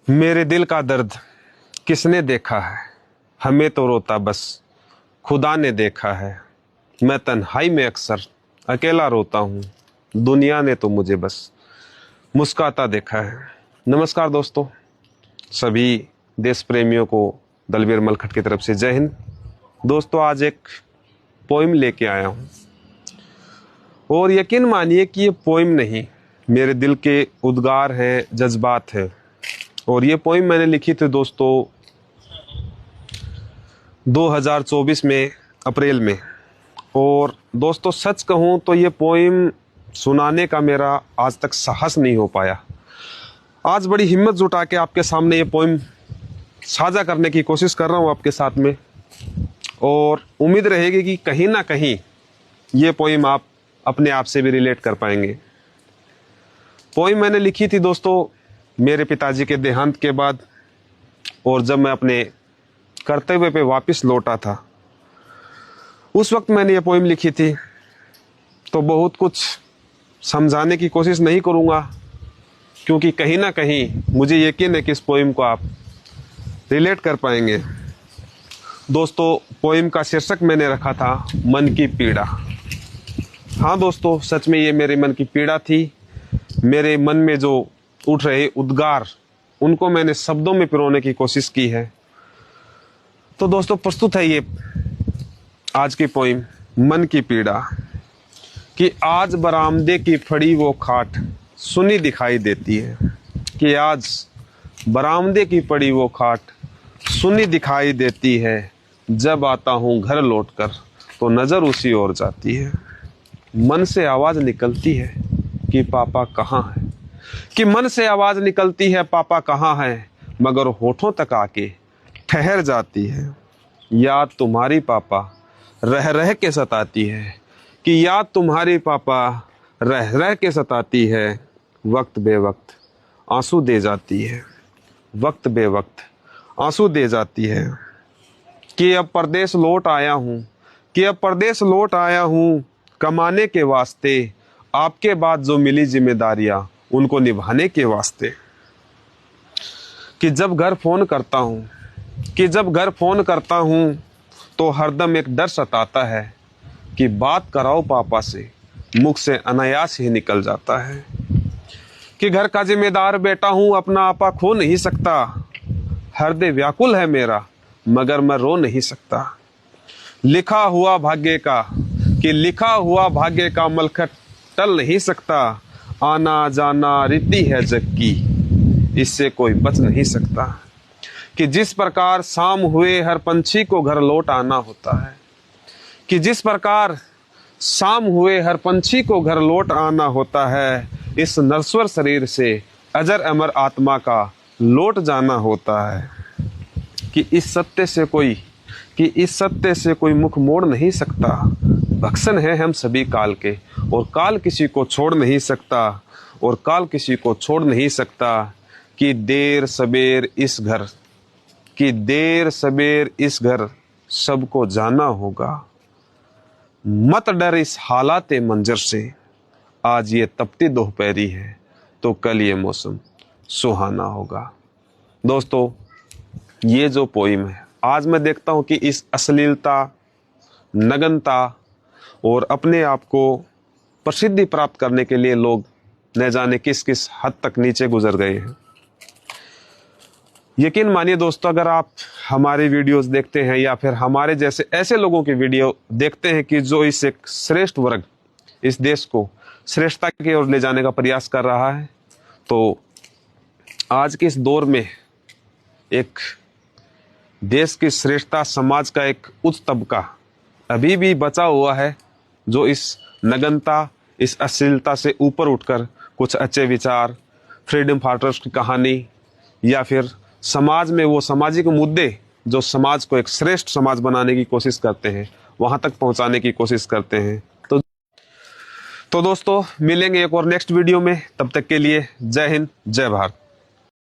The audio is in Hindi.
मेरे दिल का दर्द किसने देखा है, हमें तो रोता बस खुदा ने देखा है। मैं तन्हाई में अक्सर अकेला रोता हूँ, दुनिया ने तो मुझे बस मुस्कुराता देखा है। नमस्कार दोस्तों, सभी देश प्रेमियों को दलवीर मलखट की तरफ से जय हिंद। दोस्तों, आज एक पोइम लेके आया हूँ और यकीन मानिए कि ये पोइम नहीं, मेरे दिल के उद्गार हैं, जज्बात हैं। और ये पोइम मैंने लिखी थी दोस्तों 2024 में अप्रैल में। और दोस्तों सच कहूँ तो ये पोइम सुनाने का मेरा आज तक साहस नहीं हो पाया। आज बड़ी हिम्मत जुटा के आपके सामने ये पोइम साझा करने की कोशिश कर रहा हूँ आपके साथ में, और उम्मीद रहेगी कि कहीं ना कहीं ये पोइम आप अपने आप से भी रिलेट कर पाएंगे। पोइम मैंने लिखी थी दोस्तों मेरे पिताजी के देहांत के बाद, और जब मैं अपने कर्तव्य पे वापस लौटा था उस वक्त मैंने ये पोइम लिखी थी। तो बहुत कुछ समझाने की कोशिश नहीं करूँगा, क्योंकि कहीं ना कहीं मुझे यकीन है कि इस पोइम को आप रिलेट कर पाएंगे। दोस्तों, पोइम का शीर्षक मैंने रखा था मन की पीड़ा। हाँ दोस्तों, सच में ये मेरे मन की पीड़ा थी। मेरे मन में जो उठ रहे उद्गार, उनको मैंने शब्दों में पिरोने की कोशिश की है। तो दोस्तों, प्रस्तुत है ये आज की पोइम, मन की पीड़ा। कि आज बरामदे की फड़ी वो खाट सुनी दिखाई देती है। कि आज बरामदे की पड़ी वो खाट सुनी दिखाई देती है। जब आता हूँ घर लौटकर तो नजर उसी ओर जाती है। मन से आवाज निकलती है कि पापा कहाँ है। कि मन से आवाज निकलती है पापा कहाँ है, मगर होठों तक आके ठहर जाती है। याद तुम्हारी पापा रह रह के सताती है। कि याद तुम्हारी पापा रह रह के सताती है। वक्त बे वक्त आंसू दे जाती है। वक्त बे वक्त आंसू दे जाती है। कि अब परदेश लौट आया हूँ, कि अब परदेश लौट आया हूँ कमाने के वास्ते। आपके बाद जो मिली जिम्मेदारियां उनको निभाने के वास्ते। कि जब घर फोन करता हूँ, कि जब घर फोन करता हूँ तो हरदम एक डर सताता है कि बात कराओ पापा से, मुख से अनायास ही निकल जाता है। कि घर का जिम्मेदार बेटा हूँ, अपना आपा खो नहीं सकता। हृदय व्याकुल है मेरा, मगर मैं रो नहीं सकता। लिखा हुआ भाग्य का, कि लिखा हुआ भाग्य का मलखट टल नहीं सकता। आना जाना रीति है जग की, इससे कोई बच नहीं सकता। कि जिस प्रकार शाम हुए हर पंछी को घर लौट आना होता है। कि जिस प्रकार शाम हुए हर पंछी को घर लौट आना होता है, इस नश्वर शरीर से अजर अमर आत्मा का लौट जाना होता है। कि इस सत्य से कोई मुख मोड़ नहीं सकता। भक्षण है हम सभी काल के, और काल किसी को छोड़ नहीं सकता, और काल किसी को छोड़ नहीं सकता। कि देर सबेर इस घर सबको जाना होगा। मत डर इस हालाते मंजर से, आज ये तपती दोपहरी है तो कल ये मौसम सुहाना होगा। दोस्तों, ये जो पोइम है, आज मैं देखता हूँ कि इस अश्लीलता, नग्नता और अपने आप को प्रसिद्धि प्राप्त करने के लिए लोग न जाने किस किस हद तक नीचे गुजर गए हैं। यकीन मानिए दोस्तों, अगर आप हमारी वीडियोस देखते हैं या फिर हमारे जैसे ऐसे लोगों की वीडियो देखते हैं कि जो इस एक श्रेष्ठ वर्ग, इस देश को श्रेष्ठता की ओर ले जाने का प्रयास कर रहा है, तो आज के इस दौर में एक देश की श्रेष्ठता, समाज का एक उच्च तबका अभी भी बचा हुआ है, जो इस नग्नता, इस अश्लीलता से ऊपर उठकर कुछ अच्छे विचार, फ्रीडम फाइटर्स की कहानी, या फिर समाज में वो सामाजिक मुद्दे जो समाज को एक श्रेष्ठ समाज बनाने की कोशिश करते हैं, वहां तक पहुंचाने की कोशिश करते हैं। तो दोस्तों, मिलेंगे एक और नेक्स्ट वीडियो में। तब तक के लिए जय हिंद, जय भारत।